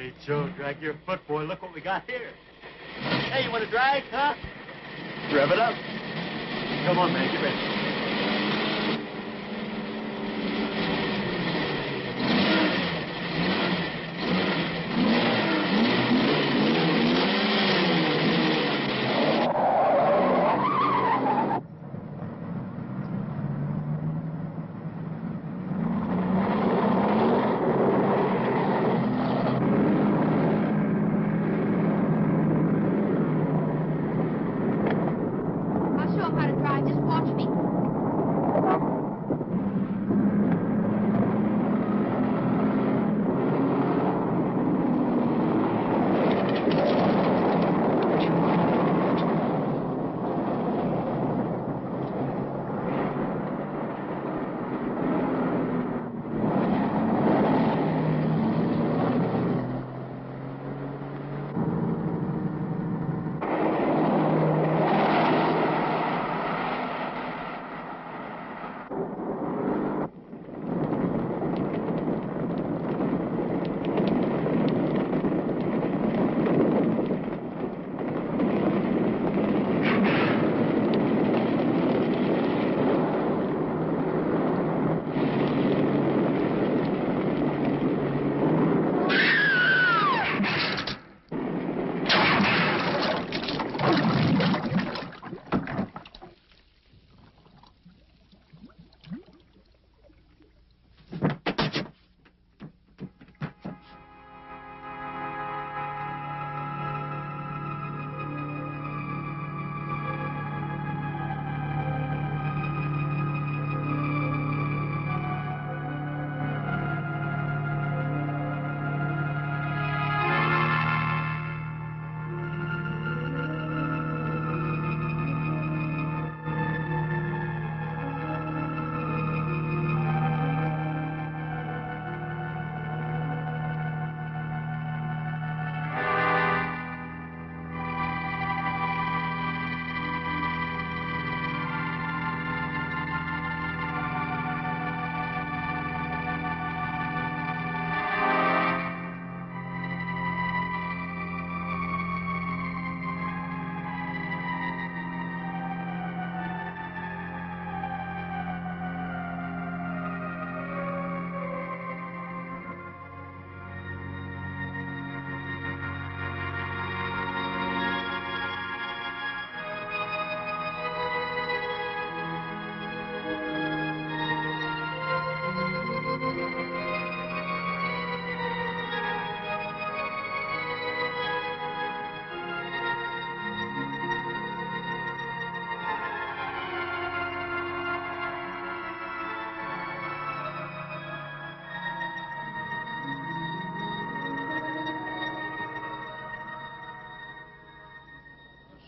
Hey, Joe, drag your foot, boy. Look what we got here. Hey, you want to drag, huh? Rev it up. Come on, man. Get ready.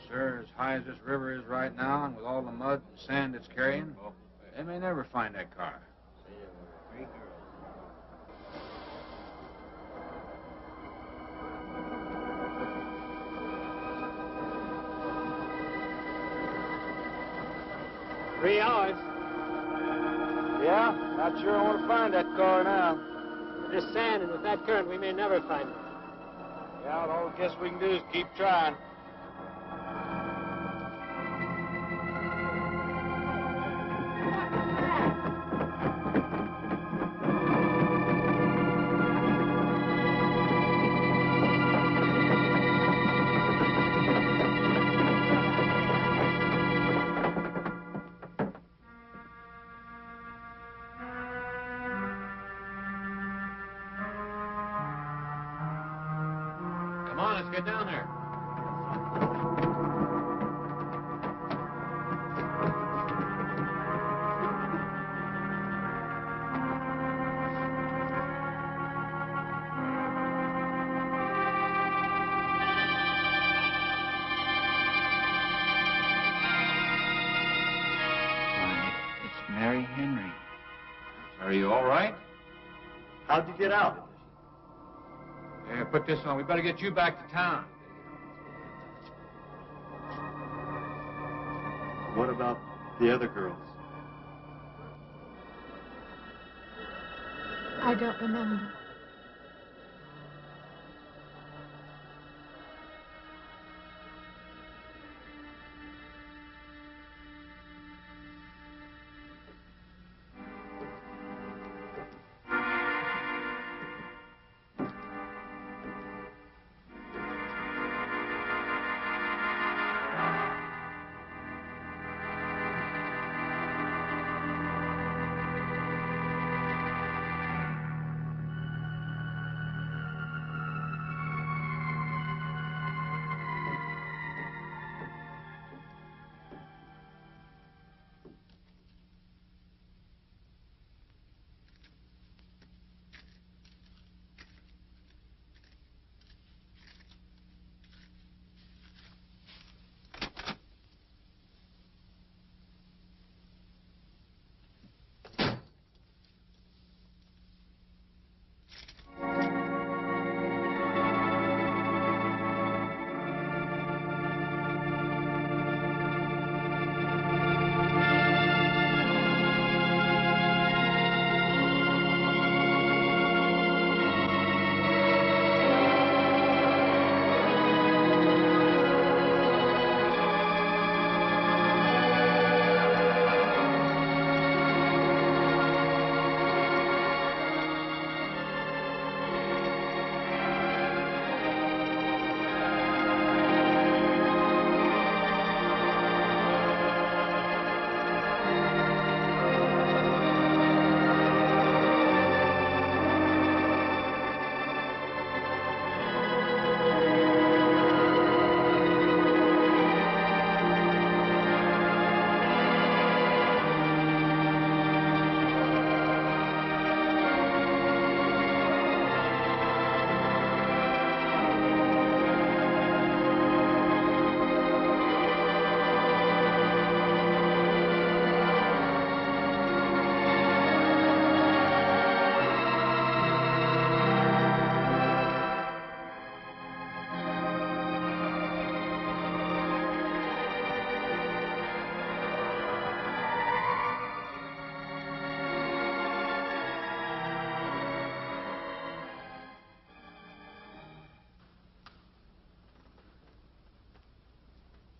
Sir, as high as this river is right now, and with all the mud and sand it's carrying, they may never find that car. Three hours. Yeah? Not sure I want to find that car now. This sand, and with that current, we may never find it. Yeah, well, all I guess we can do is keep trying. Come on, let's get down there. It's Mary Henry. Are you all right? How'd you get out? Yeah, put this on. We better get you back to town. What about the other girls? I don't remember.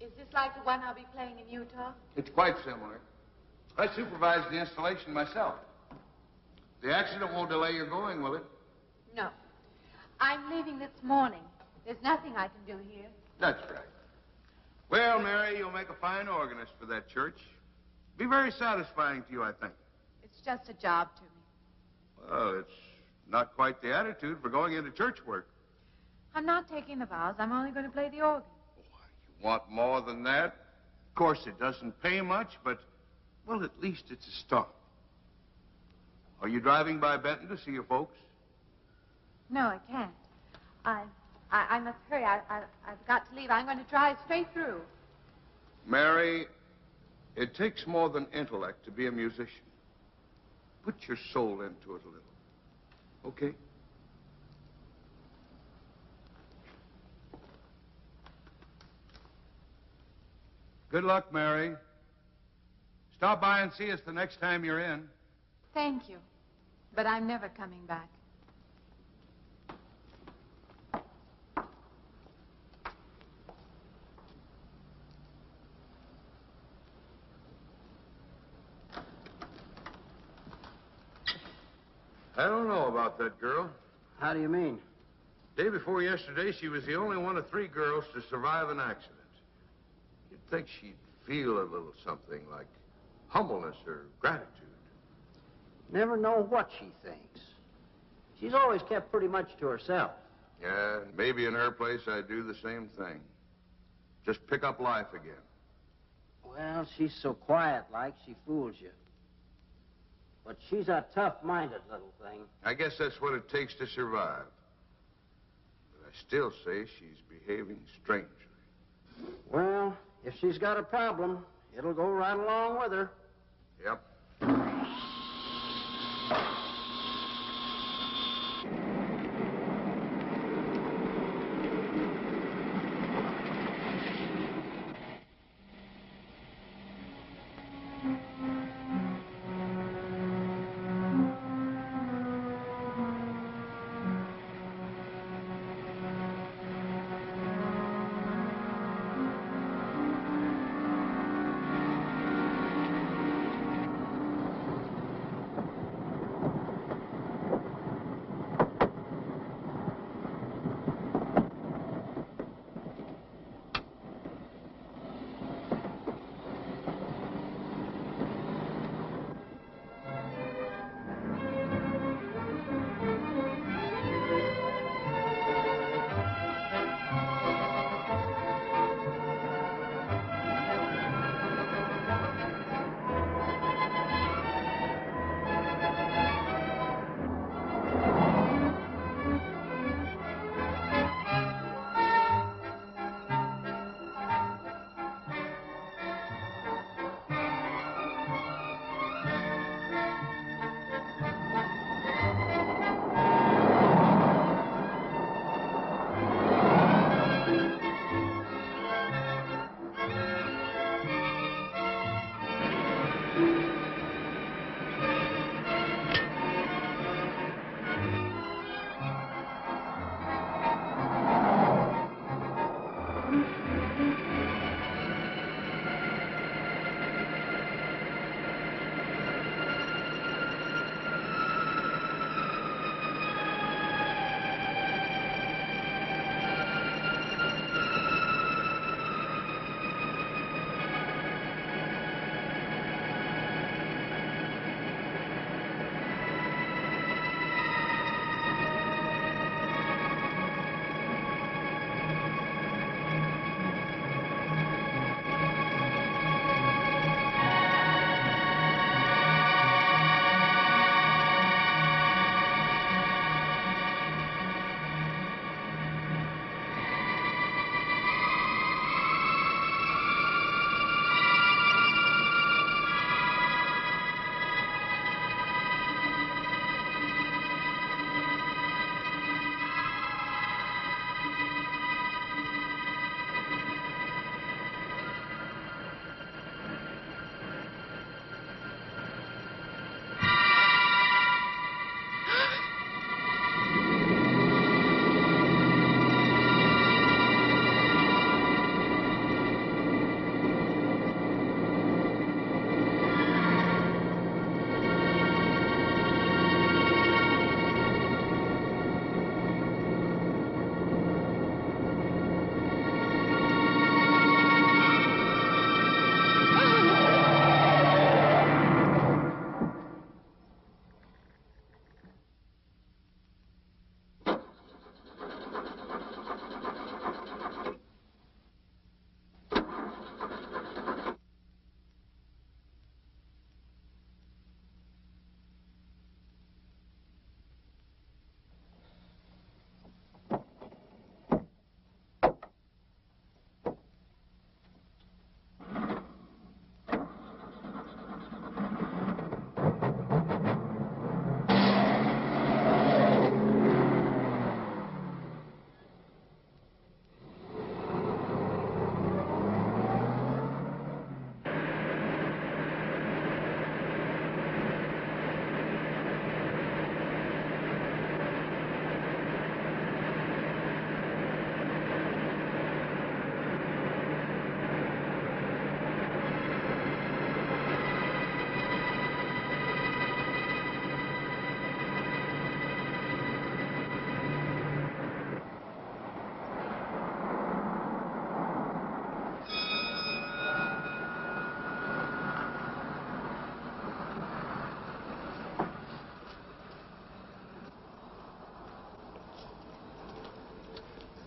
Is this like the one I'll be playing in Utah? It's quite similar. I supervised the installation myself. The accident won't delay your going, will it? No. I'm leaving this morning. There's nothing I can do here. That's right. Well, Mary, you'll make a fine organist for that church. Be very satisfying to you, I think. It's just a job to me. Well, it's not quite the attitude for going into church work. I'm not taking the vows. I'm only going to play the organ. You want more than that? Of course, it doesn't pay much, but, well, at least it's a start. Are you driving by Benton to see your folks? No, I can't. I must hurry. I've got to leave. I'm going to drive straight through. Mary, it takes more than intellect to be a musician. Put your soul into it a little. Okay? Good luck, Mary. Stop by and see us the next time you're in. Thank you. But I'm never coming back. I don't know about that girl. How do you mean? Day before yesterday, she was the only one of 3 girls to survive an accident. You'd think she'd feel a little something like humbleness or gratitude. Never know what she thinks. She's always kept pretty much to herself. Yeah, maybe in her place I'd do the same thing. Just pick up life again. Well, she's so quiet-like, she fools you. But she's a tough-minded little thing. I guess that's what it takes to survive. But I still say she's behaving strangely. Well, if she's got a problem, it'll go right along with her. Yep.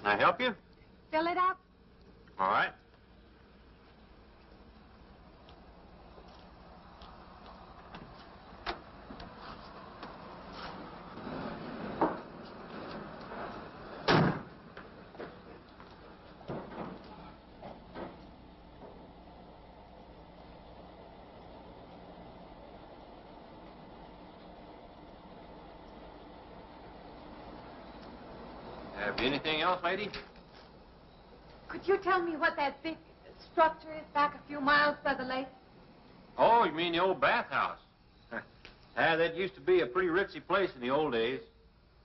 Can I help you? Fill it up. All right. Have anything else, lady? Could you tell me what that big structure is back a few miles by the lake? Oh, you mean the old bathhouse? That used to be a pretty ritzy place in the old days.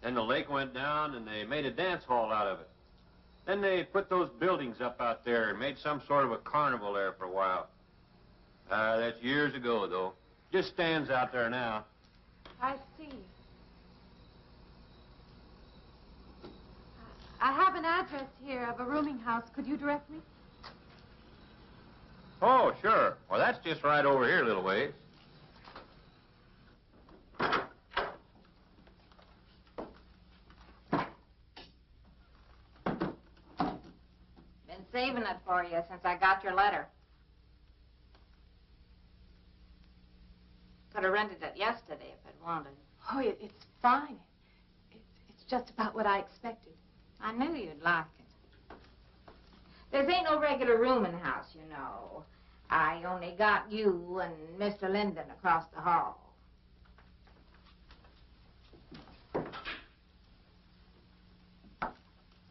Then the lake went down and they made a dance hall out of it. Then they put those buildings up out there and made some sort of a carnival there for a while. That's years ago, though. Just stands out there now. I see. I have an address here of a rooming house. Could you direct me? Oh, sure. Well, that's just right over here a little ways. Been saving it for you since I got your letter. Could have rented it yesterday if I'd wanted. Oh, it's fine. It's just about what I expected. I knew you'd like it. There ain't no regular room in the house, you know. I only got you and Mr. Linden across the hall.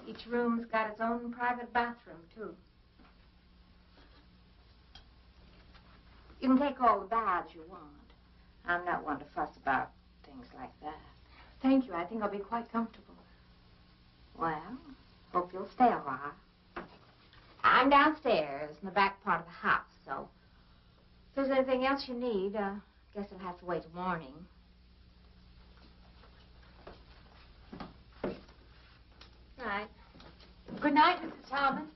Each room's got its own private bathroom, too. You can take all the baths you want. I'm not one to fuss about things like that. Thank you. I think I'll be quite comfortable. Well, hope you'll stay a while. I'm downstairs in the back part of the house, so if there's anything else you need, guess it'll have to wait till morning. Right. Good night, Mrs. Talman.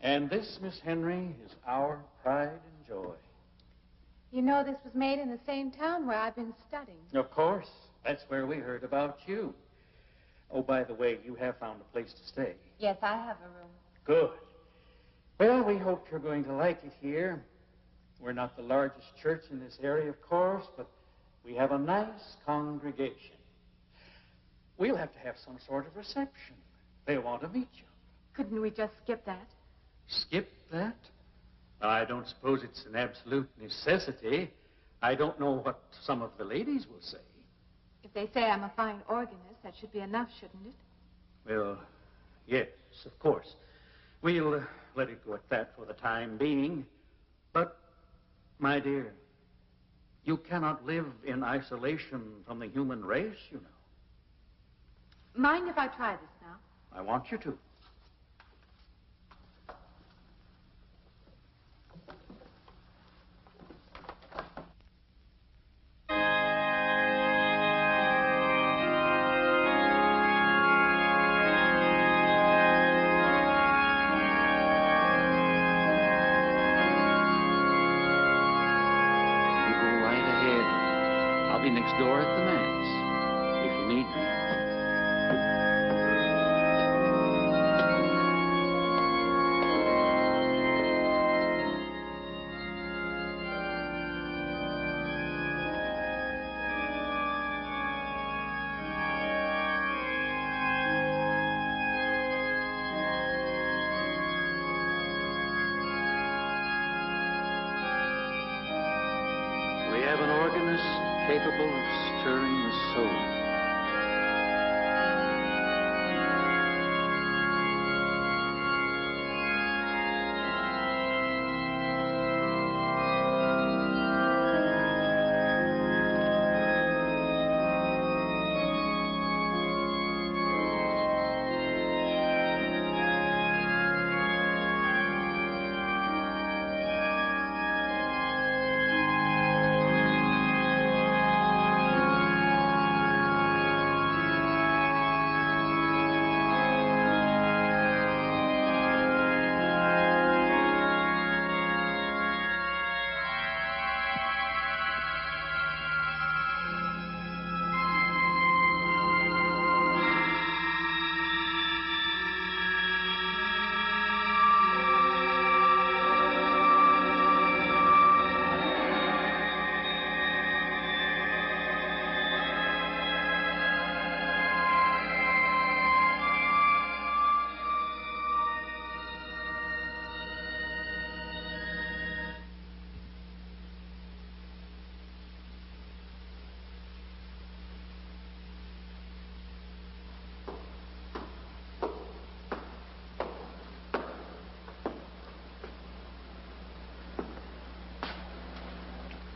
And this, Miss Henry, is our pride and joy. You know this was made in the same town where I've been studying. Of course. That's where we heard about you. Oh, by the way, you have found a place to stay. Yes, I have a room. Good. Well, we hope you're going to like it here. We're not the largest church in this area, of course, but we have a nice congregation. We'll have to have some sort of reception. They'll want to meet you. Couldn't we just skip that? Skip that? I don't suppose it's an absolute necessity. I don't know what some of the ladies will say. If they say I'm a fine organist, that should be enough, shouldn't it? Well, yes, of course. We'll let it go at that for the time being. But, my dear, you cannot live in isolation from the human race, you know. Mind if I try this now? I want you to. Next door at the manse. If you need me. We have an organist capable of stirring the soul.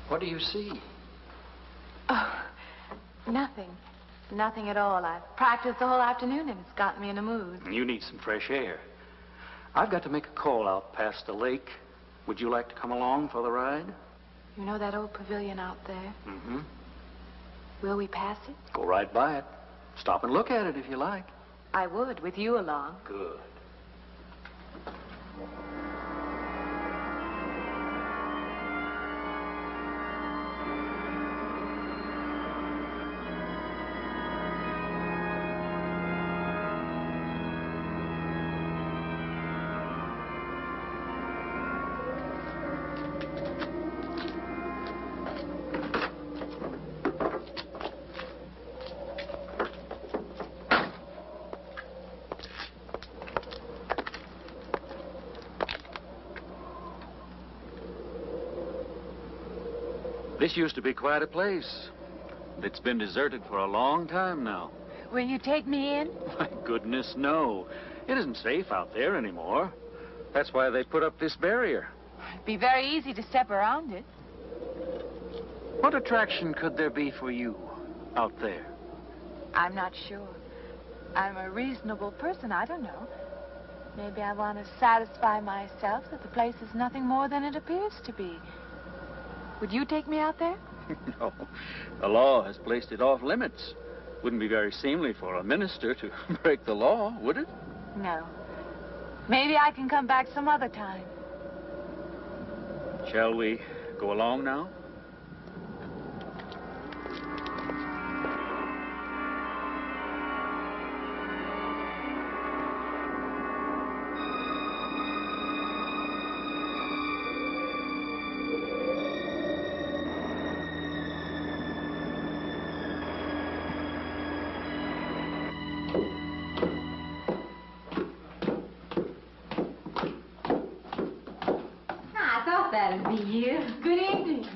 What do you see? Oh, nothing. Nothing at all. I've practiced the whole afternoon and it's gotten me in a mood. You need some fresh air. I've got to make a call out past the lake. Would you like to come along for the ride? You know that old pavilion out there? Mm-hmm. Will we pass it? Go right by it. Stop and look at it if you like. I would, with you along. Good. This used to be quite a place. It's been deserted for a long time now. Will you take me in? My goodness, no. It isn't safe out there anymore. That's why they put up this barrier. It'd be very easy to step around it. What attraction could there be for you out there? I'm not sure. I'm a reasonable person. I don't know. Maybe I want to satisfy myself that the place is nothing more than it appears to be. Would you take me out there? No. The law has placed it off limits. Wouldn't be very seemly for a minister to break the law, would it? No. Maybe I can come back some other time. Shall we go along now? That'd be you. Good evening.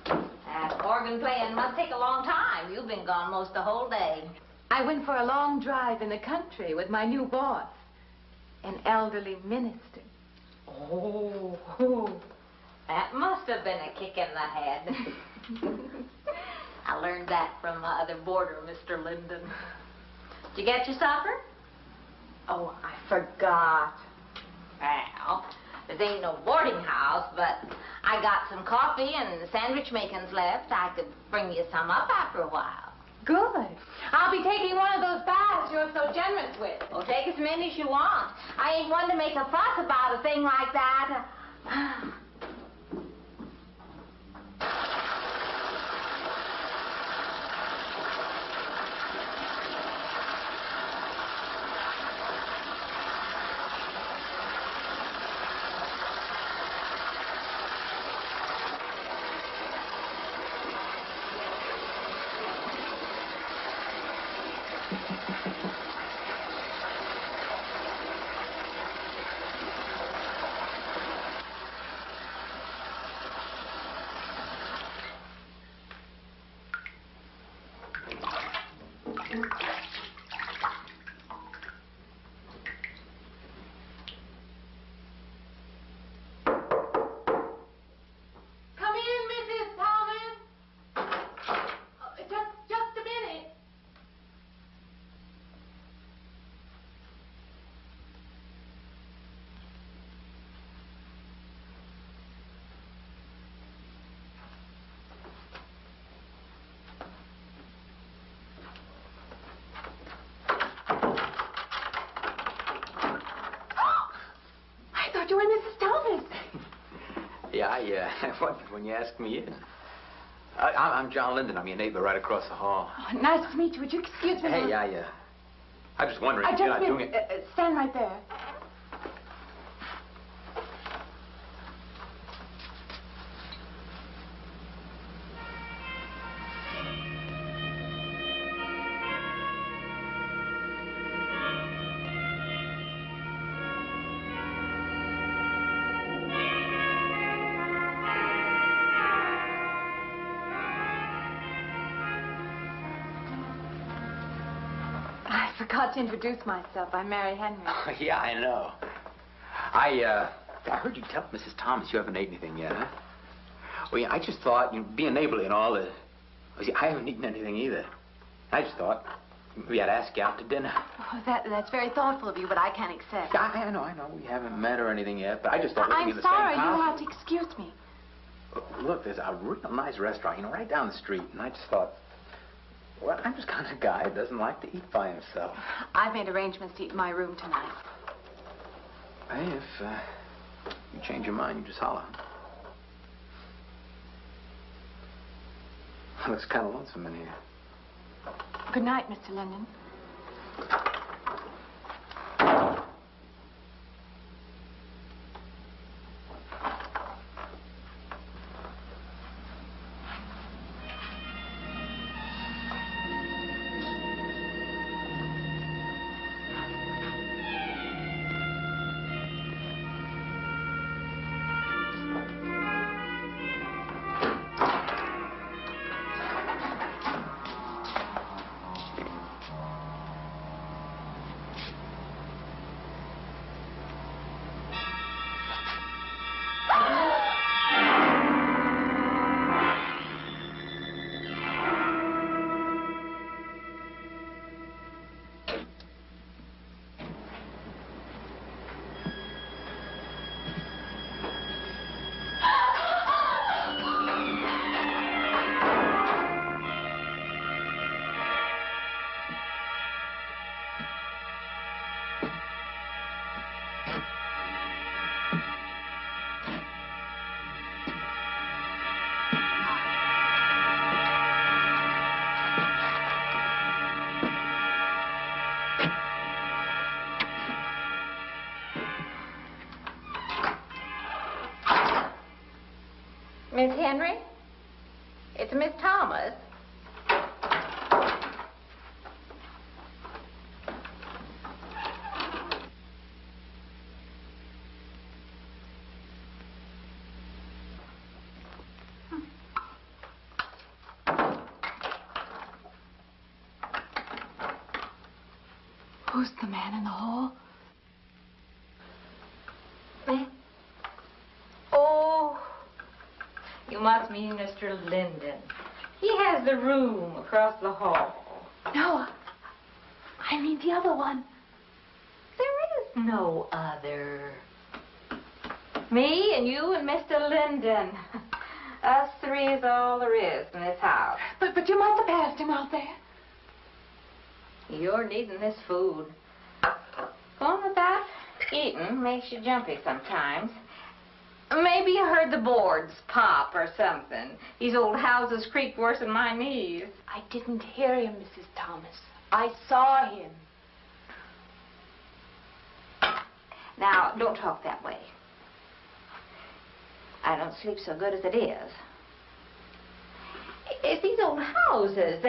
That organ playing must take a long time. You've been gone most the whole day. I went for a long drive in the country with my new boss, an elderly minister. Oh, that must have been a kick in the head. I learned that from my other boarder, Mr. Linden. Did you get your supper? Oh, I forgot. Well, this ain't no boarding house, but I got some coffee and sandwich makings left. I could bring you some up after a while. Good. I'll be taking one of those baths you're so generous with. Well, take as many as you want. I ain't one to make a fuss about a thing like that. Come in, Mrs. Thomas. Just a minute. I thought you were Mrs. Thomas. Yeah, I wondered when you asked me in. I'm John Linden. I'm your neighbor right across the hall. Oh, nice to meet you. Would you excuse me? Hey, I'm just wondering if you're not doing it. Stand right there. I forgot to introduce myself. I'm Mary Henry. Oh, yeah, I know. I heard you tell Mrs. Thomas you haven't ate anything yet, huh? Well, yeah, I just thought, being neighborly and all, I haven't eaten anything either. I just thought we had to ask you out to dinner. Oh, that's very thoughtful of you, but I can't accept. Yeah, I know. We haven't met or anything yet, but I just thought living in I'm the sorry. same house. You'll have to excuse me. Look, there's a real nice restaurant, right down the street, and I just thought, well, I'm just kind of a guy who doesn't like to eat by himself. I've made arrangements to eat in my room tonight. Hey, if you change your mind, you just holler. Looks kind of lonesome in here. Good night, Mr. Linden. Miss Henry? It's Miss Thomas. Who's the man in the hall? Me? Oh, you must mean Mr. Linden. He has the room across the hall. No, I mean the other one. There is no other. Me and you and Mr. Linden. Us three is all there is in this house. But you must have passed him out there. You're needing this food. Going without eating makes you jumpy sometimes. Maybe you heard the boards pop or something. These old houses creak worse than my knees. I didn't hear him, Mrs. Thomas. I saw him. Now, don't talk that way. I don't sleep so good as it is. It's these old houses.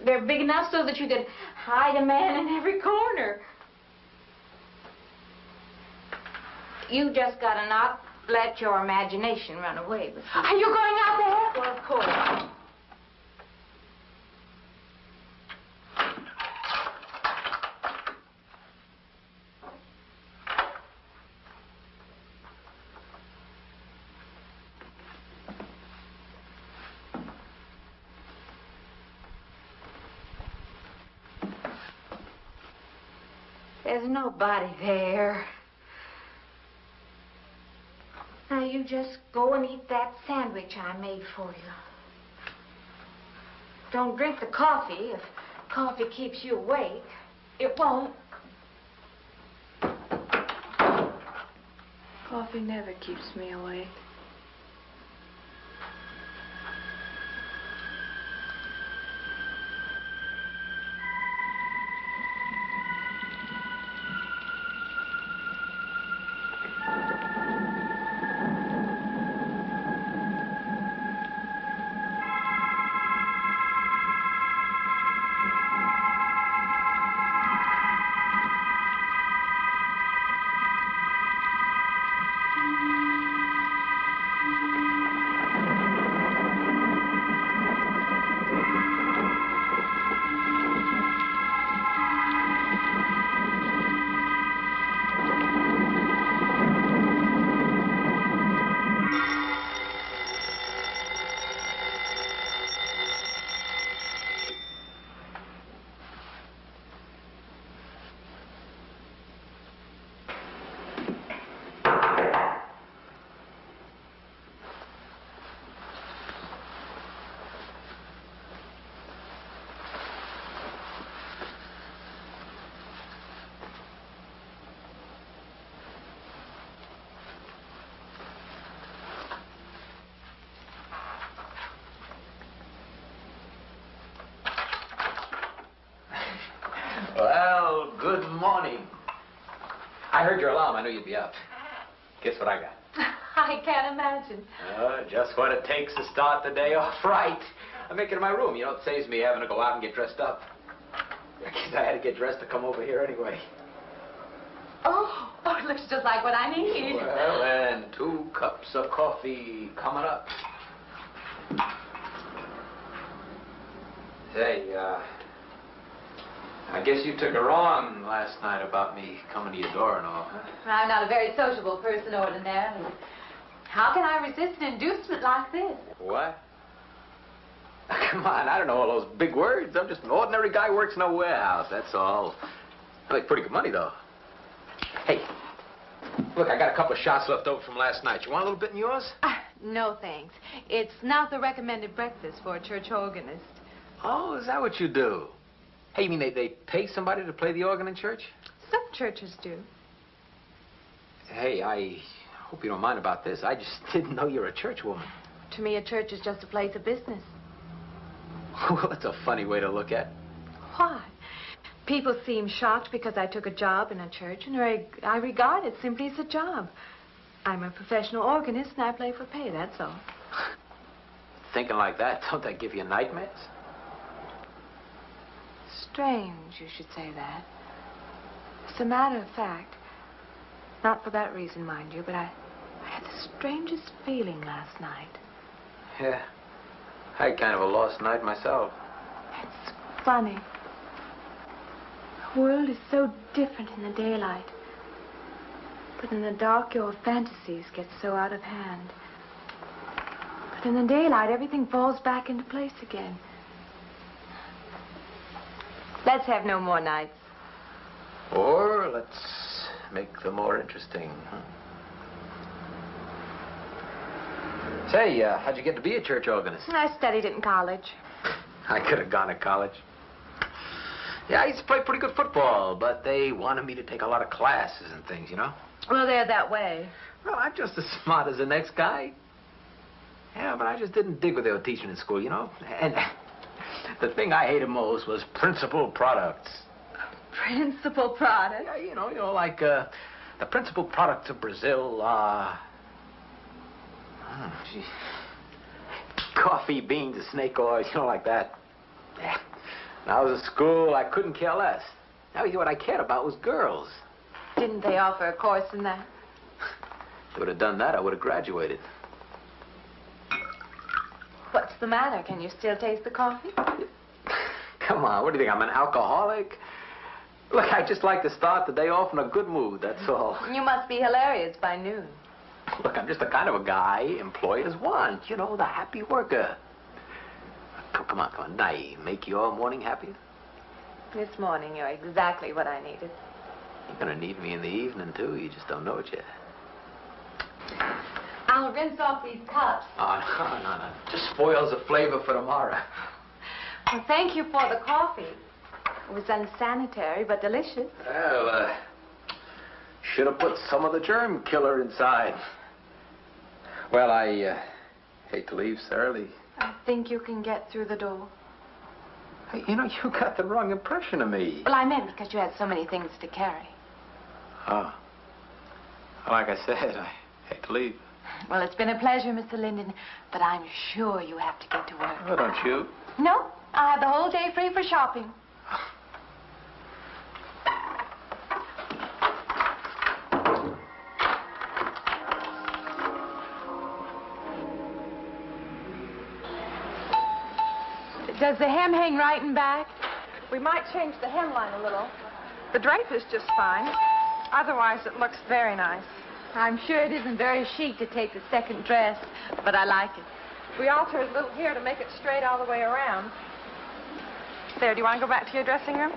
They're big enough so that you could hide a man in every corner. You just gotta not let your imagination run away with you. Are you going out there? Well, of course. There's nobody there. Now, you just go and eat that sandwich I made for you. Don't drink the coffee. If coffee keeps you awake, it won't. Coffee never keeps me awake. Well, good morning. I heard your alarm. I knew you'd be up. Guess what I got? I can't imagine. Just what it takes to start the day off right. I make it in my room. You know, it saves me having to go out and get dressed up. I guess I had to get dressed to come over here anyway. Oh, it looks just like what I need. Well, and 2 cups of coffee coming up. Say, I guess you took her on last night about me coming to your door and all, huh? I'm not a very sociable person ordinarily. How can I resist an inducement like this? What? Come on, I don't know all those big words. I'm just an ordinary guy who works in a warehouse, that's all. I make pretty good money, though. Hey, look, I got a couple of shots left over from last night. You want a little bit in yours? No, thanks. It's not the recommended breakfast for a church organist. Oh, is that what you do? Hey, you mean they pay somebody to play the organ in church? Some churches do. Hey, I hope you don't mind about this. I just didn't know you're a church woman. To me, a church is just a place of business. Well, that's a funny way to look at it. Why? People seem shocked because I took a job in a church, and I regard it simply as a job. I'm a professional organist, and I play for pay, that's all. Thinking like that, don't that give you nightmares? Strange you should say that. As a matter of fact, not for that reason, mind you, but I had the strangest feeling last night. Yeah, I had kind of a lost night myself. It's funny. The world is so different in the daylight. But in the dark, your fantasies get so out of hand. But in the daylight, everything falls back into place again. Let's have no more nights. Or let's make them more interesting, huh? Say, how'd you get to be a church organist? I studied it in college. I could have gone to college. Yeah, I used to play pretty good football, but they wanted me to take a lot of classes and things, you know? Well, they're that way. Well, I'm just as smart as the next guy. Yeah, but I just didn't dig what they were teaching in school, you know? And the thing I hated most was principal products. Principal product? Yeah, you know, like, the principal products of Brazil are... coffee, beans, and snake oil, you know, like that. Yeah. When I was at school, I couldn't care less. Now, you know, what I cared about was girls. Didn't they offer a course in that? If they would have done that, I would have graduated. What's the matter? Can you still taste the coffee? Come on, what do you think, I'm an alcoholic? Look, I just like to start the day off in a good mood, that's all. You must be hilarious by noon. Look, I'm just the kind of a guy employers want, you know, the happy worker. Come on, now, make your morning happier? This morning, you're exactly what I needed. You're gonna need me in the evening, too. You just don't know it yet. I'll rinse off these cups. Oh, no. Just spoils the flavor for tomorrow. Well, thank you for the coffee. It was unsanitary, but delicious. Well, should have put some of the germ killer inside. Well, I hate to leave so early. I think you can get through the door. Hey, you know, you got the wrong impression of me. Well, I meant because you had so many things to carry. Oh. Like I said, I hate to leave. Well, it's been a pleasure, Mr. Linden, but I'm sure you have to get to work. Oh, don't you? No, I have the whole day free for shopping. Does the hem hang right and back? We might change the hemline a little. The drape is just fine. Otherwise, it looks very nice. I'm sure it isn't very chic to take the second dress, but I like it. We alter a little here to make it straight all the way around. There, do you want to go back to your dressing room?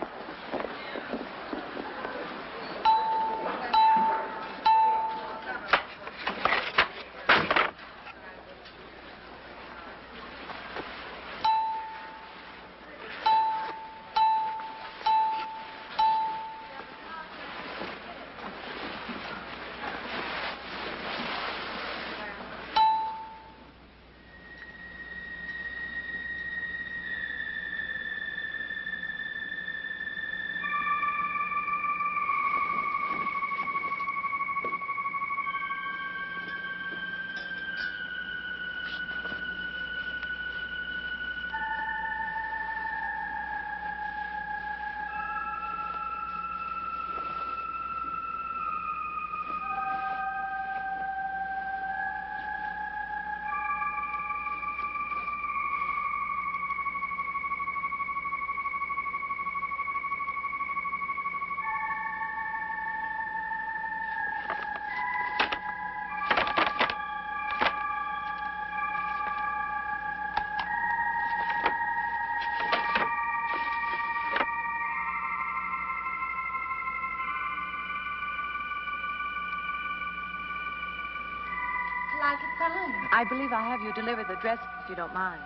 I believe I have you deliver the dress, if you don't mind.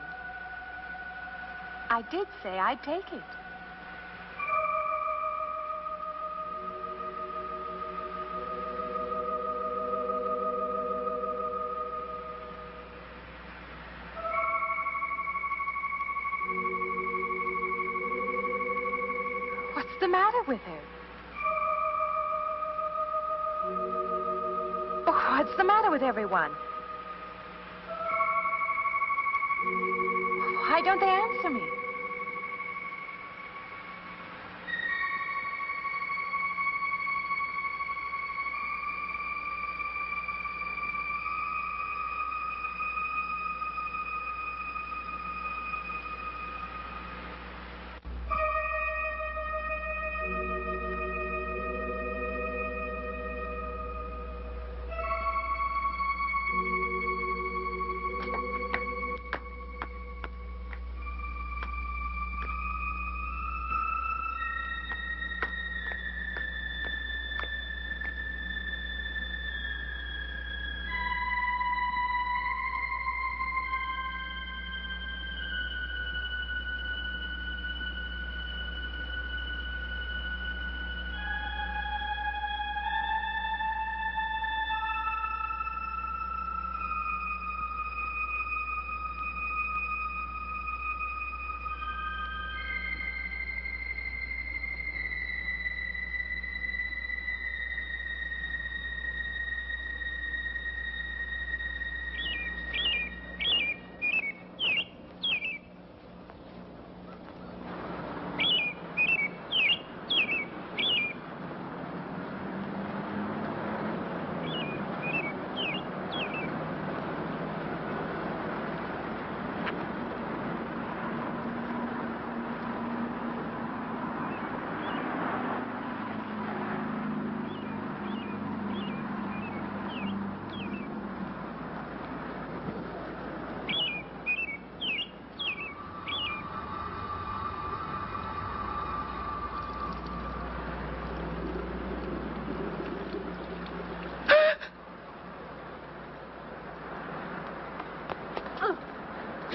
I did say I'd take it. What's the matter with her? Oh, what's the matter with everyone? Why don't they answer me?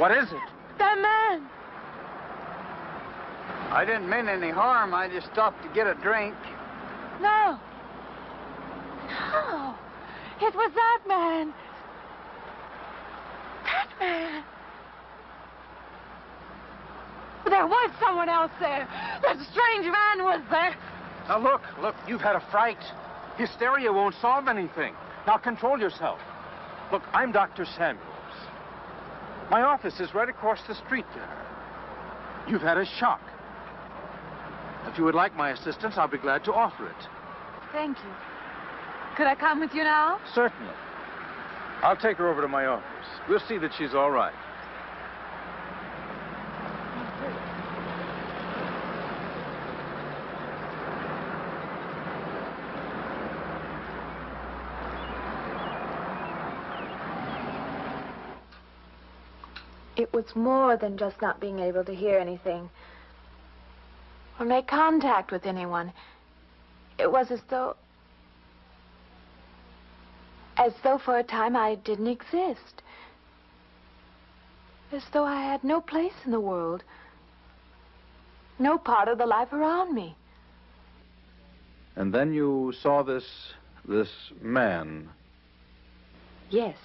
What is it? That man. I didn't mean any harm. I just stopped to get a drink. No. No. It was that man. That man. There was someone else there. That strange man was there. Now, look, you've had a fright. Hysteria won't solve anything. Now, control yourself. Look, I'm Dr. Samuels. My office is right across the street there. You've had a shock. If you would like my assistance, I'll be glad to offer it. Thank you. Could I come with you now? Certainly. I'll take her over to my office. We'll see that she's all right. It was more than just not being able to hear anything or make contact with anyone. It was as though for a time I didn't exist. As though I had no place in the world. No part of the life around me. And then you saw this man. Yes.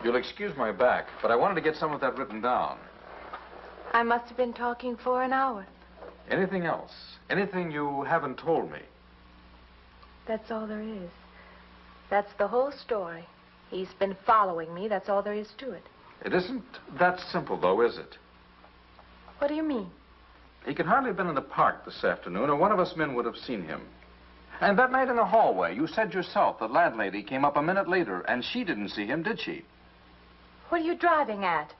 You'll excuse my back, but I wanted to get some of that written down. I must have been talking for an hour. Anything else? Anything you haven't told me? That's all there is. That's the whole story. He's been following me. That's all there is to it. It isn't that simple, though, is it? What do you mean? He could hardly have been in the park this afternoon, or one of us men would have seen him. And that night in the hallway, you said yourself the landlady came up a minute later, and she didn't see him, did she? What are you driving at?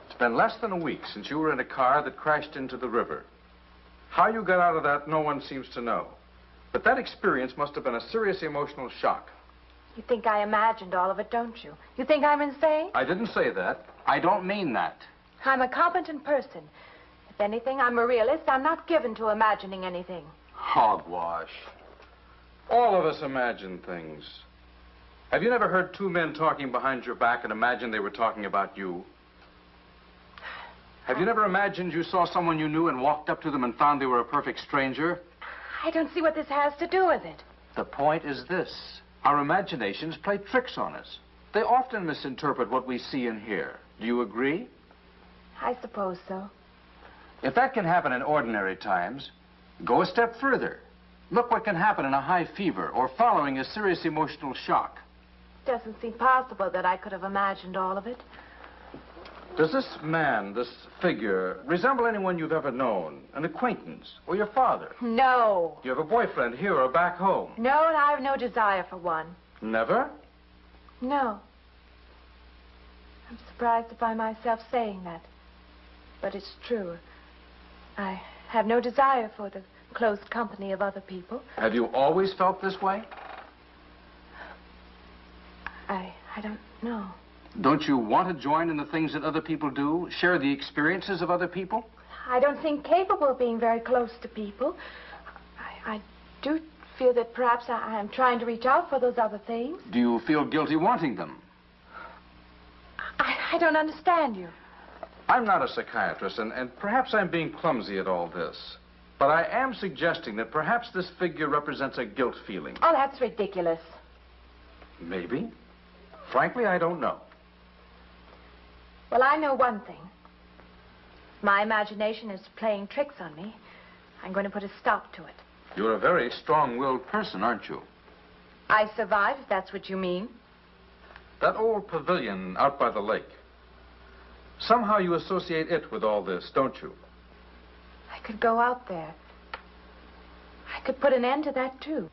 It's been less than a week since you were in a car that crashed into the river. How you got out of that, no one seems to know. But that experience must have been a serious emotional shock. You think I imagined all of it, don't you? You think I'm insane? I didn't say that. I don't mean that. I'm a competent person. If anything, I'm a realist. I'm not given to imagining anything. Hogwash. All of us imagine things. Have you never heard two men talking behind your back and imagined they were talking about you? Have you never imagined you saw someone you knew and walked up to them and found they were a perfect stranger? I don't see what this has to do with it. The point is this. Our imaginations play tricks on us. They often misinterpret what we see and hear. Do you agree? I suppose so. If that can happen in ordinary times, go a step further. Look what can happen in a high fever or following a serious emotional shock. It doesn't seem possible that I could have imagined all of it. Does this man, this figure, resemble anyone you've ever known? An acquaintance? Or your father? No. Do you have a boyfriend here or back home? No, and I have no desire for one. Never? No. I'm surprised to find myself saying that. But it's true. I have no desire for the close company of other people. Have you always felt this way? I don't know. Don't you want to join in the things that other people do? Share the experiences of other people? I don't seem capable of being very close to people. I do feel that perhaps I am trying to reach out for those other things. Do you feel guilty wanting them? I don't understand you. I'm not a psychiatrist, and perhaps I'm being clumsy at all this. But I am suggesting that perhaps this figure represents a guilt feeling. Oh, that's ridiculous. Maybe. Frankly, I don't know. Well, I know one thing. My imagination is playing tricks on me. I'm going to put a stop to it. You're a very strong-willed person, aren't you? I survive, if that's what you mean. That old pavilion out by the lake. Somehow you associate it with all this, don't you? I could go out there. I could put an end to that, too.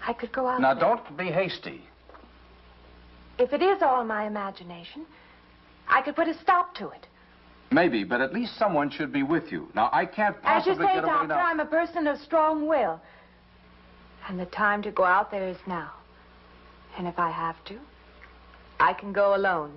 I could go out Now, there. don't be hasty. If it is all my imagination, I could put a stop to it. Maybe, but at least someone should be with you. Now, I can't As you possibly say, get away Doctor, now. I'm a person of strong will. And the time to go out there is now. And if I have to, I can go alone.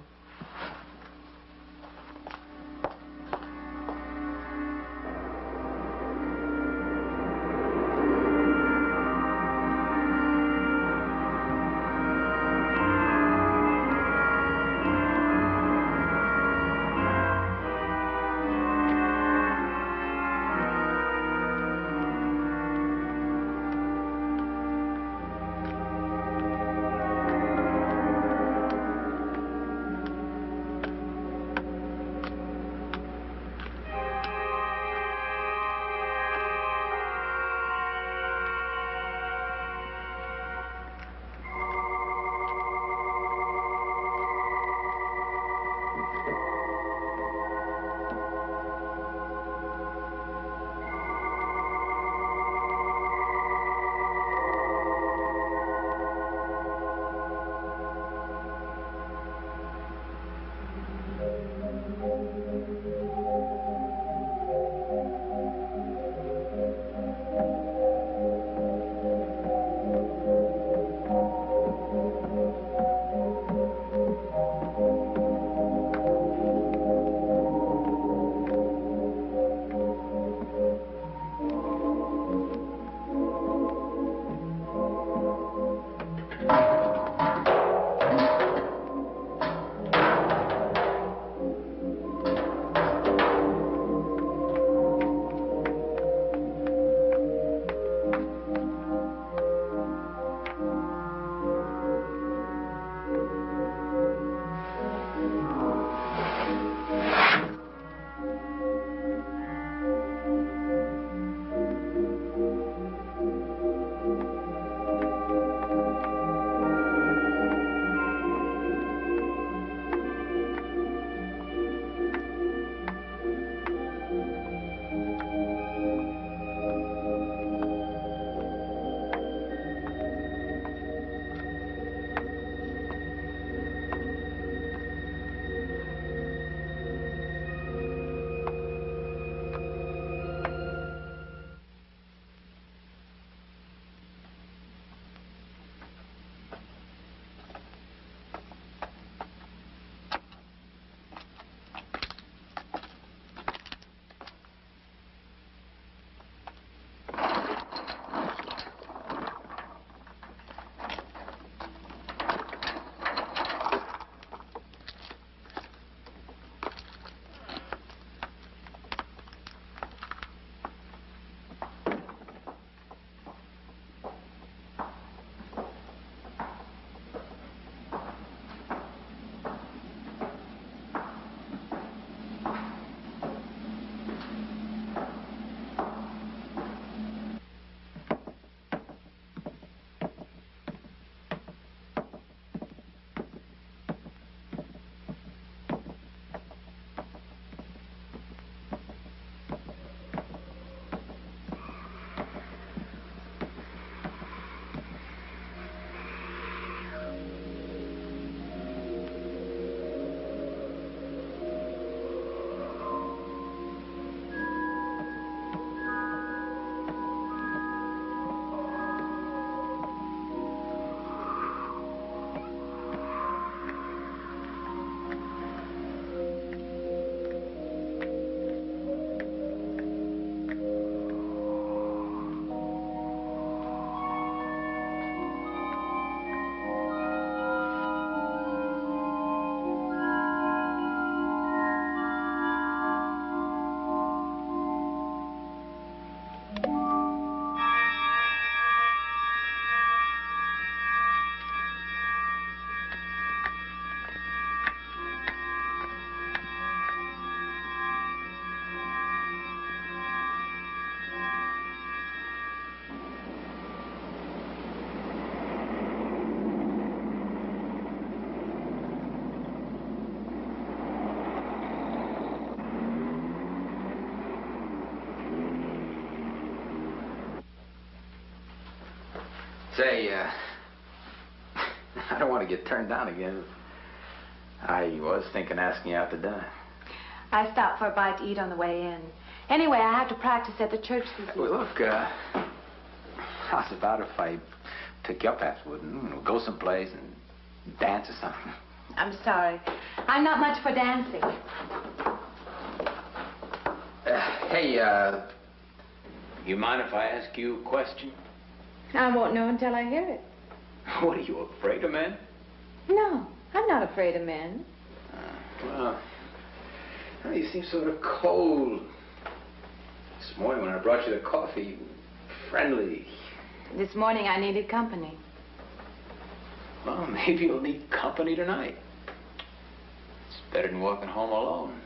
Say, I don't want to get turned down again. I was thinking asking you out to dinner. I stopped for a bite to eat on the way in. Anyway, I have to practice at the church this evening. Well, look, how's about if I took you up afterward and go someplace and dance or something? I'm sorry. I'm not much for dancing. Hey, you mind if I ask you a question? I won't know until I hear it. What, are you afraid of men? No, I'm not afraid of men. Well, you seem sort of cold. This morning when I brought you the coffee, friendly. This morning I needed company. Well, maybe you'll need company tonight. It's better than walking home alone.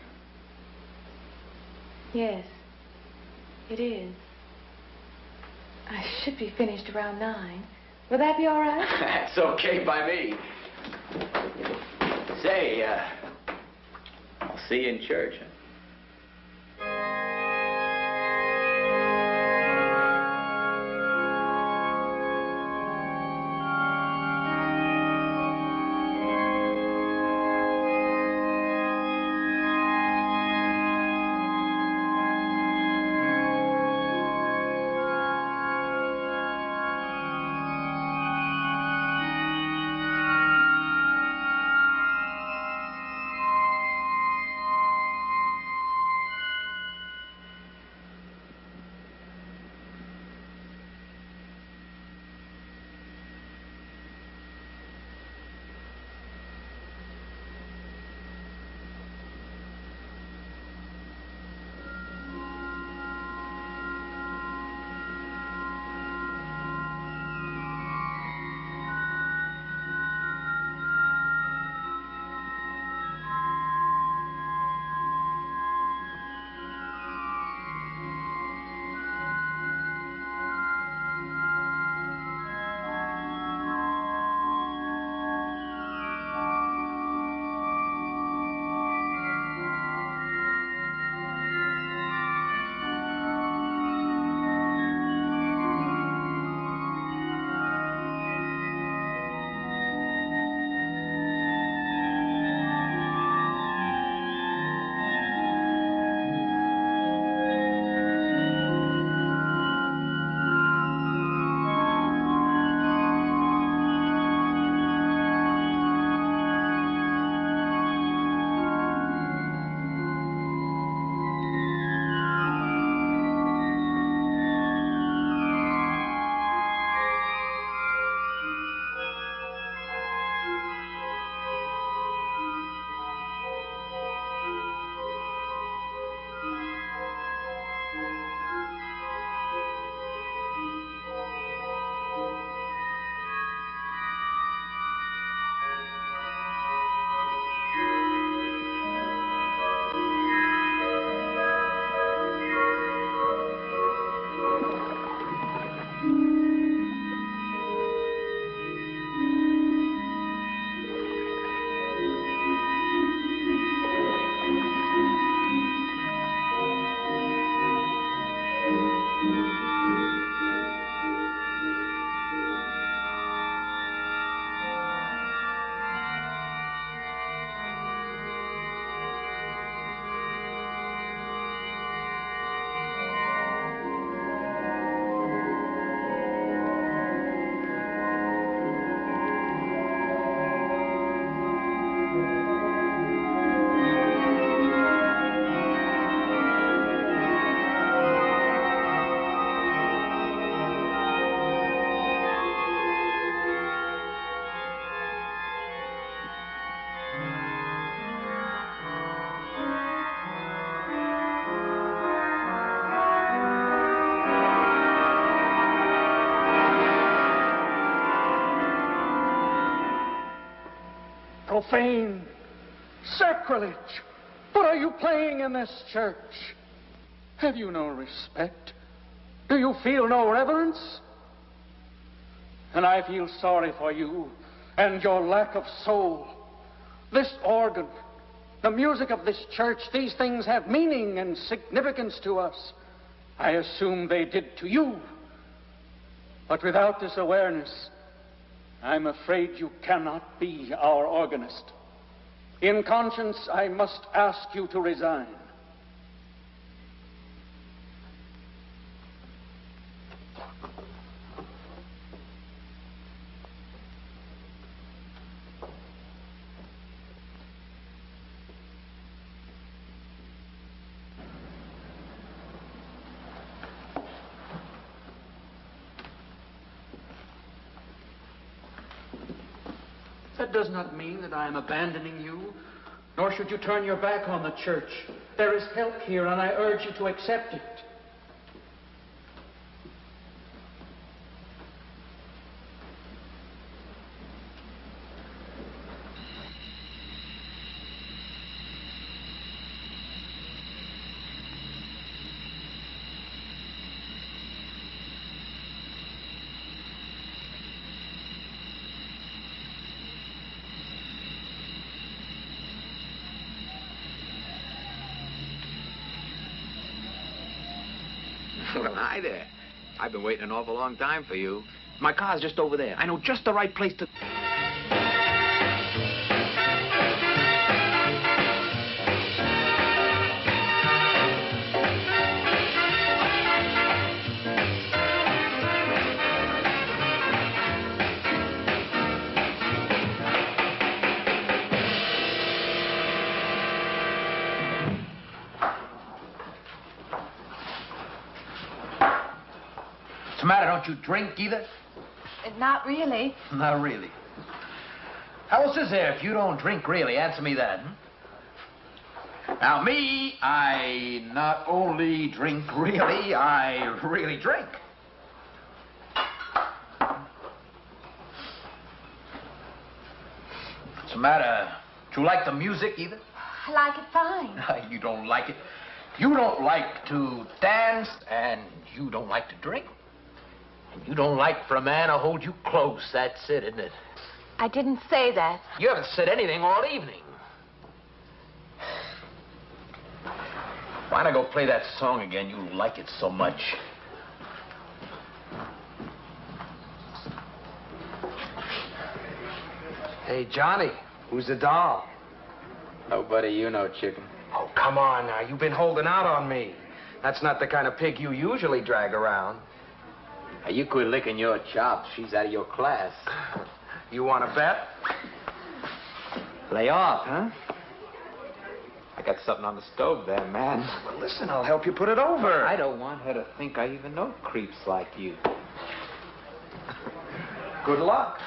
Yes, it is. I should be finished around 9. Will that be all right? That's okay by me. Say, I'll see you in church, huh? Profane, sacrilege. What are you playing in this church? Have you no respect? Do you feel no reverence? And I feel sorry for you and your lack of soul. This organ, the music of this church, these things have meaning and significance to us. I assume they did to you. But without this awareness, I'm afraid you cannot be our organist. In conscience, I must ask you to resign. That does not mean that I am abandoning you, nor should you turn your back on the church. There is help here, and I urge you to accept it. Well, hi there. I've been waiting an awful long time for you. My car's just over there. I know just the right place to... What's the matter? Don't you drink either? Not really. Not really. How else is there if you don't drink really? Answer me that. Now, me, I not only drink really, I really drink. What's the matter? Do you like the music either? I like it fine. You don't like it. You don't like to dance, and you don't like to drink. And you don't like for a man to hold you close. That's it, isn't it? I didn't say that. You haven't said anything all evening. Why not go play that song again? You like it so much. Hey, Johnny, who's the doll? Nobody you know, chicken. Oh, come on now. You've been holding out on me. That's not the kind of pig you usually drag around. Now, you quit licking your chops. She's out of your class. You want to bet? Lay off, huh? I got something on the stove there, man. Well, listen, I'll help you put it over. I don't want her to think I even know creeps like you. Good luck.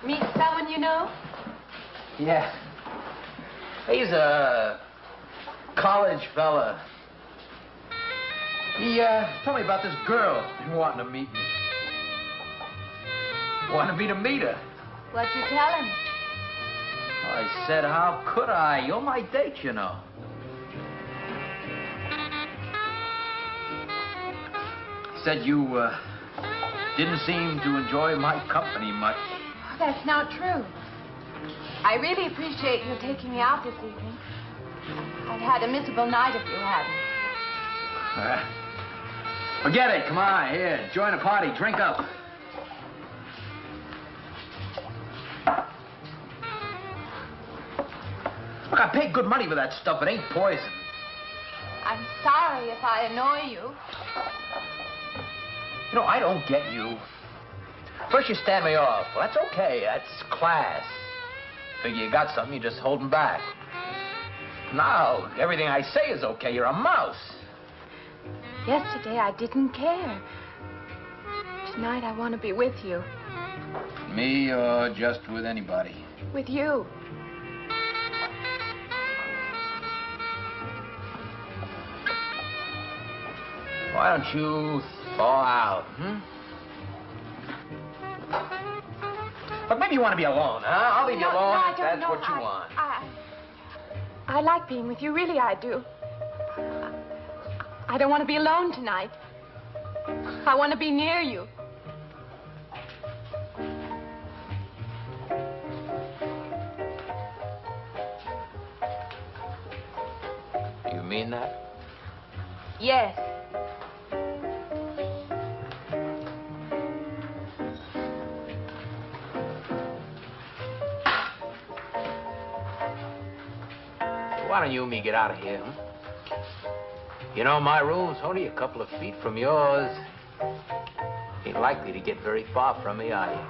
Meet someone you know? Yeah. He's a college fella. He told me about this girl wanting to meet me. Wanted me to meet her. What'd you tell him? I said, how could I? You're my date, you know. He said you didn't seem to enjoy my company much. Oh, that's not true. I really appreciate you taking me out this evening. I'd had a miserable night if you hadn't. Forget it. Come on, here. Join the party. Drink up. Look, I paid good money for that stuff. It ain't poison. I'm sorry if I annoy you. You know, I don't get you. First you stand me off. Well, that's okay. That's class. Figure you got something, you're just holding back. Now, everything I say is okay. You're a mouse. Yesterday, I didn't care. Tonight, I want to be with you. Me or just with anybody? With you. Why don't you thaw out, But maybe you want to be alone, huh? I'll leave you alone no, if that's what you want. I like being with you, really I do. I don't want to be alone tonight. I want to be near you. You mean that? Yes. Why don't you and me get out of here, huh? You know, my room's only a couple of feet from yours. Ain't likely to get very far from me, are you?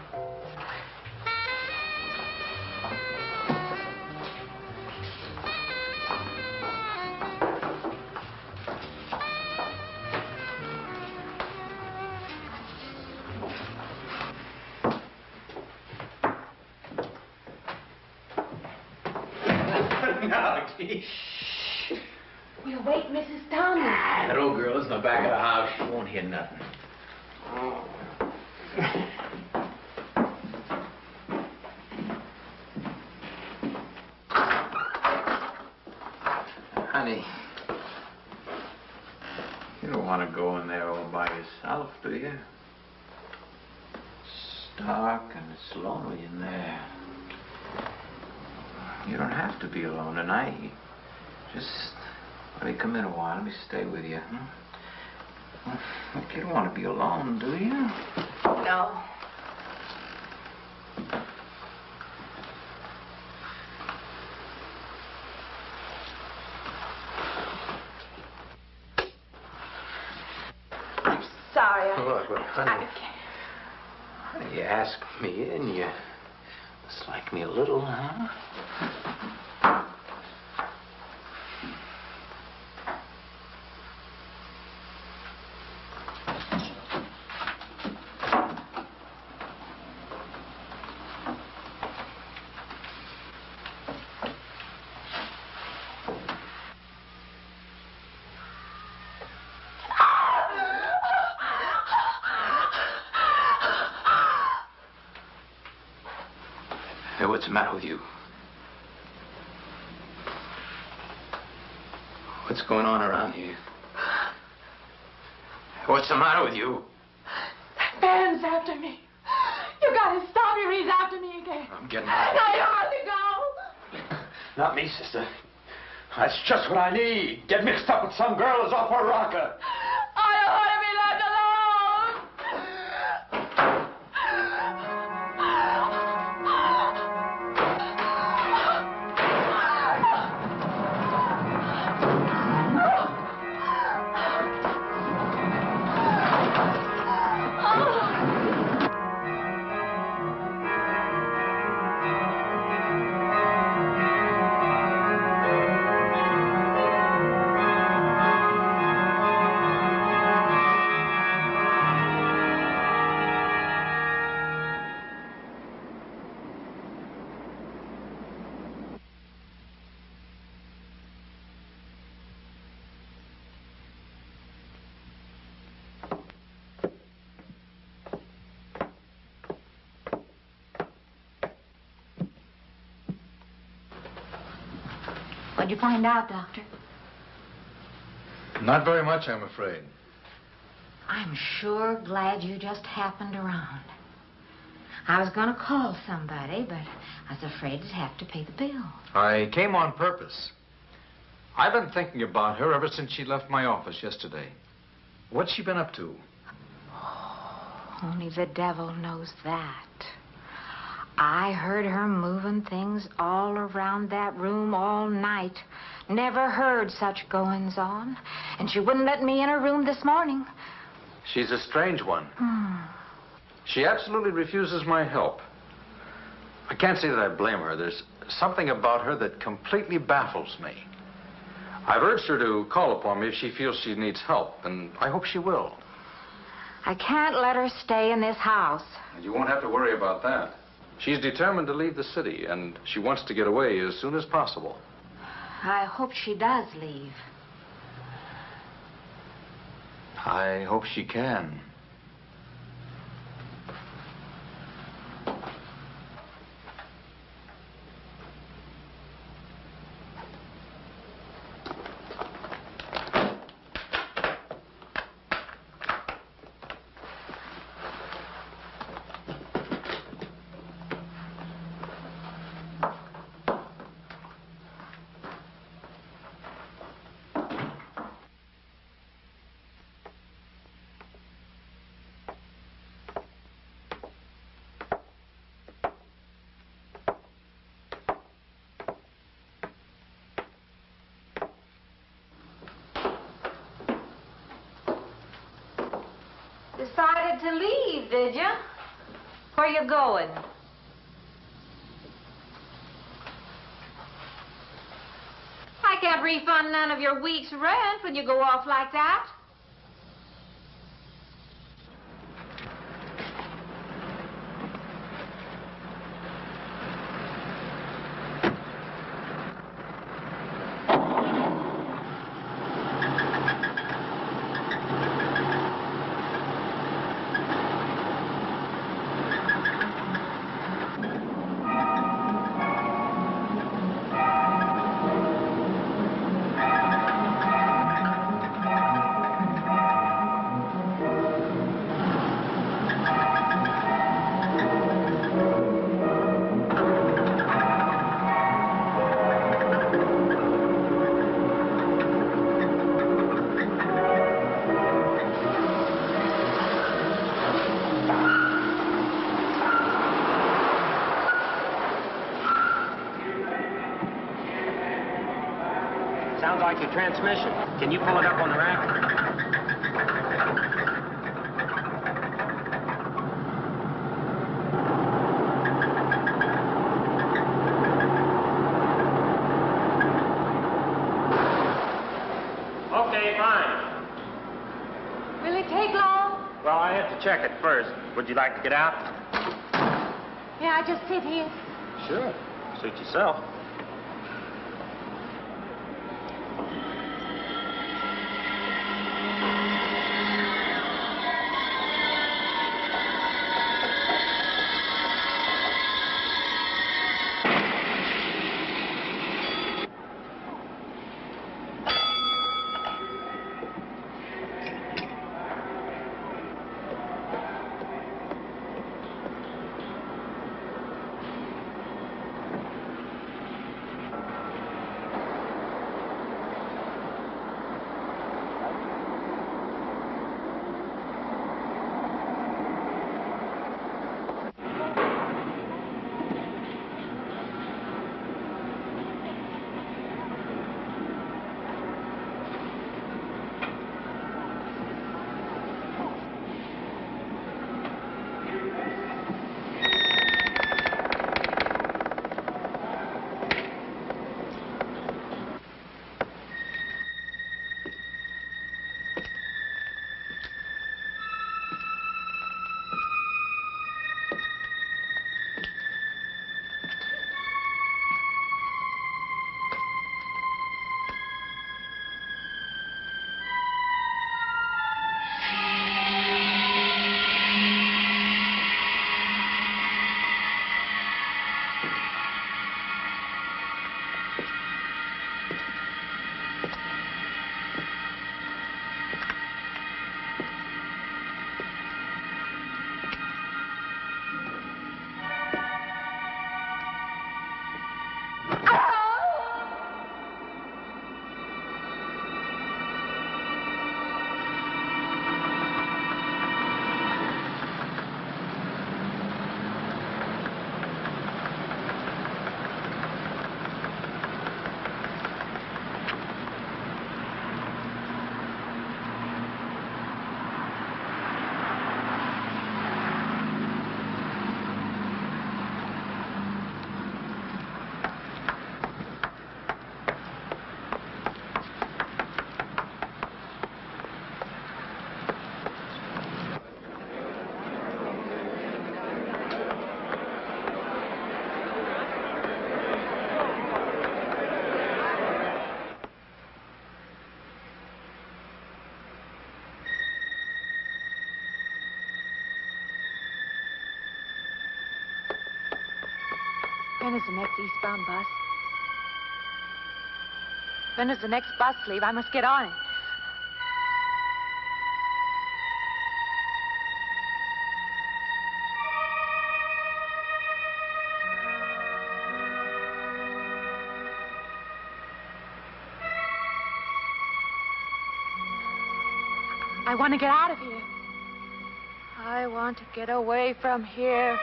No, gee. We'll wake Mrs. Thomas. That old girl's in the back of the house. She won't hear nothing. Honey, you don't want to go in there all by yourself, do you? It's dark and it's lonely in there. You don't have to be alone tonight. Just let me come in a while. Let me stay with you. Huh? Look, you don't want to be alone, do you? No. I'm sorry. Look, honey. Honey, you asked me in. You must like me a little, huh? Hey, what's the matter with you? What's going on around here? What's the matter with you? That man's after me. You gotta stop him. He's after me again. I'm getting out. Now you have to go. Not me, sister. That's just what I need. Get mixed up with some girl who's off her rocker. I don't want to be left alone. What'd you find out, Doctor? Not very much, I'm afraid. I'm sure glad you just happened around. I was going to call somebody, but I was afraid I'd have to pay the bill. I came on purpose. I've been thinking about her ever since she left my office yesterday. What's she been up to? Only the devil knows that. I heard her moving things all around that room all night. Never heard such goings on. And she wouldn't let me in her room this morning. She's a strange one. She absolutely refuses my help. I can't say that I blame her. There's something about her that completely baffles me. I've urged her to call upon me if she feels she needs help, and I hope she will. I can't let her stay in this house. You won't have to worry about that. She's determined to leave the city, and she wants to get away as soon as possible. I hope she does leave. I hope she can. decided to leave, did you? Where you going? I can't refund none of your week's rent when you go off like that. Sounds like your transmission. Can you pull it up on the rack? Okay, fine. Will it take long? Well, I have to check it first. Would you like to get out? Yeah, I just sit here. Sure. Suit yourself. When is the next eastbound bus? When does the next bus leave? I must get on it. I want to get out of here. I want to get away from here.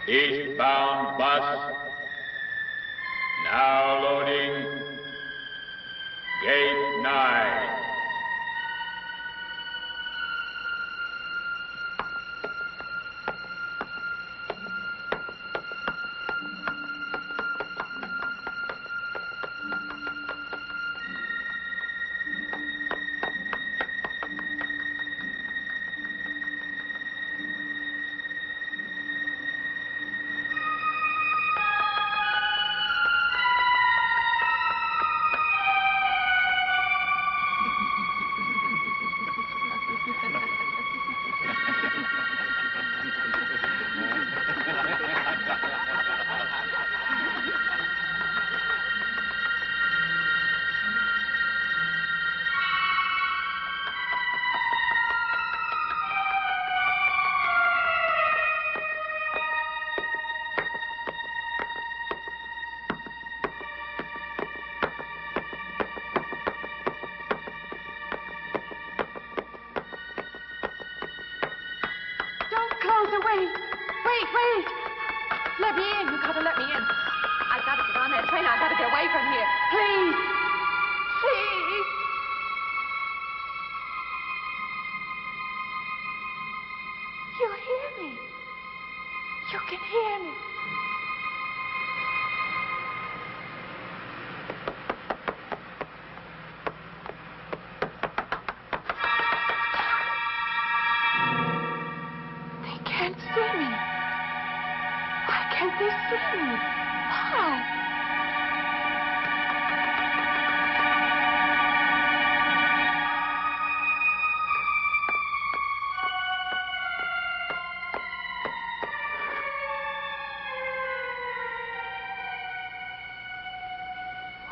Eastbound bus. Now loading. Gate 9. Wait. Let me in. You gotta let me in. I gotta get on that train. I gotta get away from here. Please. Please. You hear me. You can hear me. Can't see me. Why can't they see me? Why?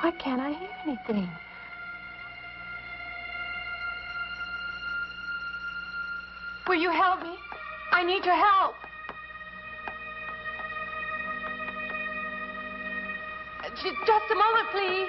Why can't I hear anything? Will you help me? I need your help. Just a moment, please.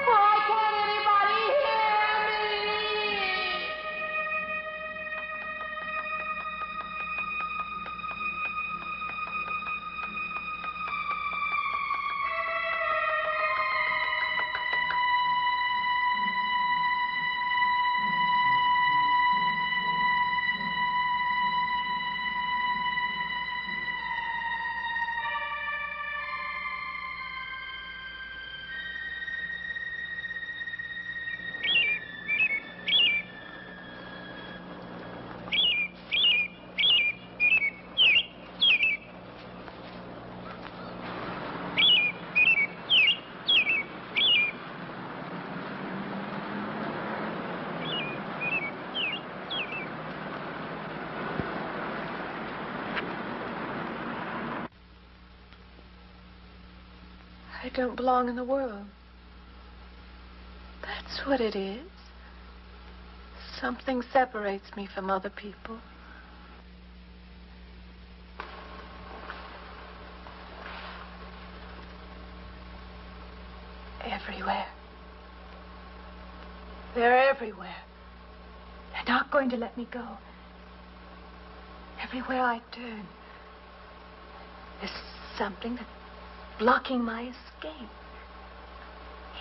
Why can't anybody hear me? I don't belong in the world. That's what it is. Something separates me from other people. Everywhere. They're everywhere. They're not going to let me go. Everywhere I turn, there's something that's blocking my escape.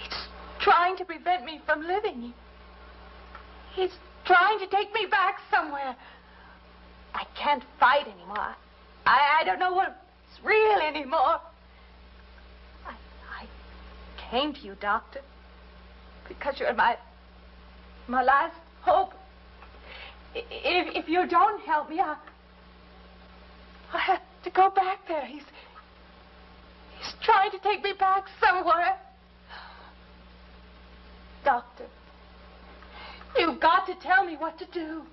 He's trying to prevent me from living. He's trying to take me back somewhere. I can't fight anymore. I don't know what's real anymore. I came to you, Doctor, because you're my last hope. If you don't help me, I have to go back there. He's trying to take me back somewhere. Doctor, you've got to tell me what to do.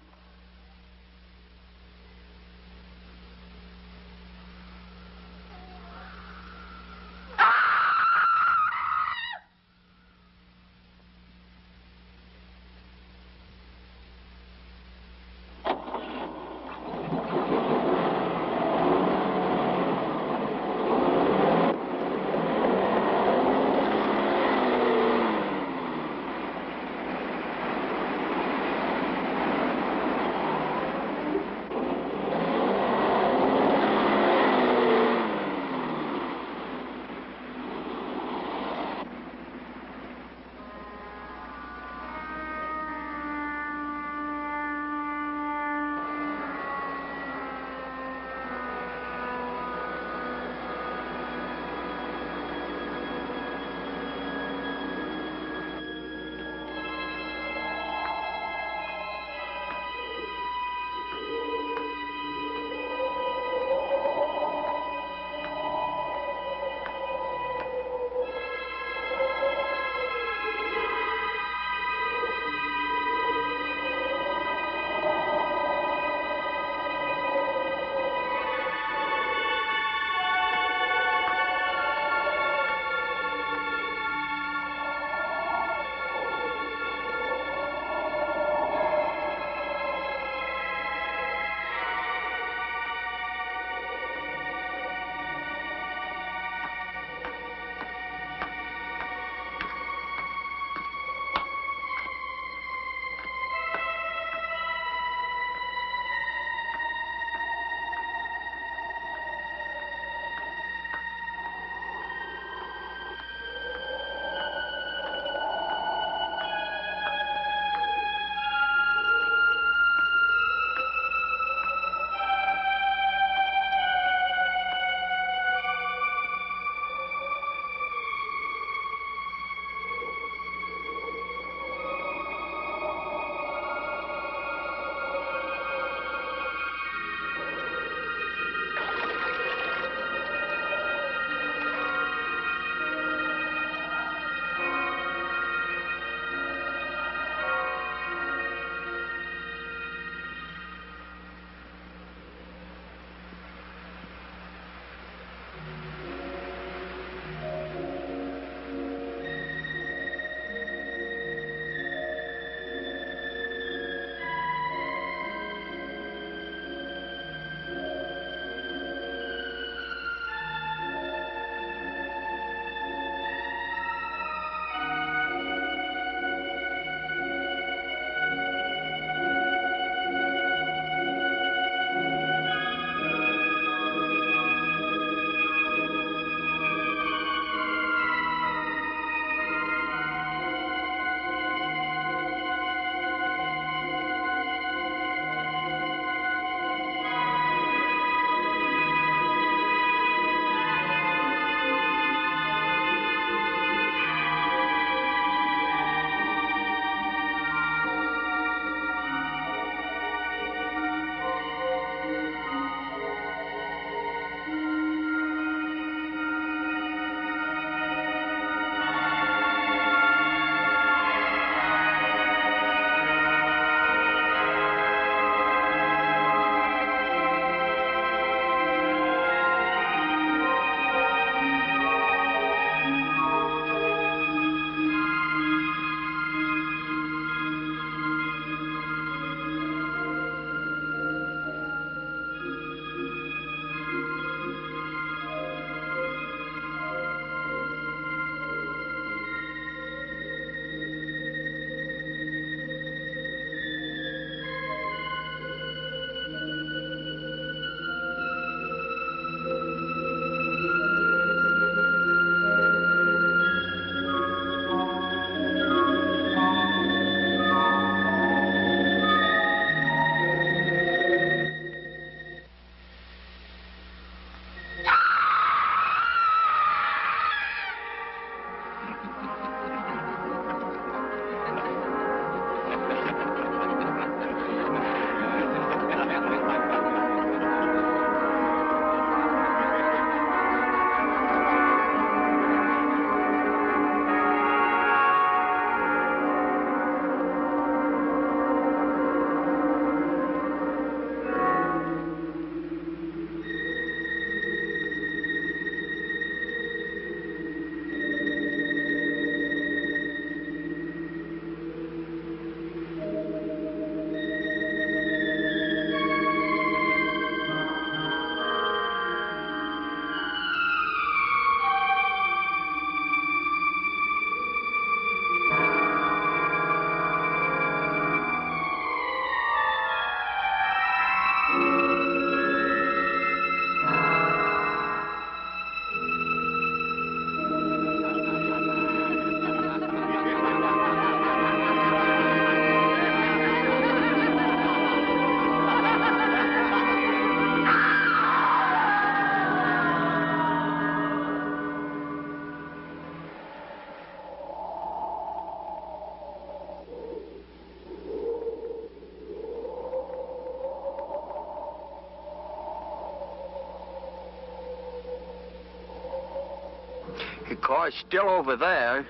the car's still over there.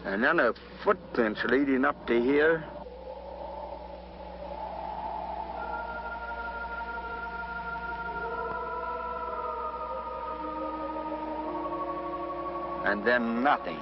And then the footprints leading up to here. And then nothing.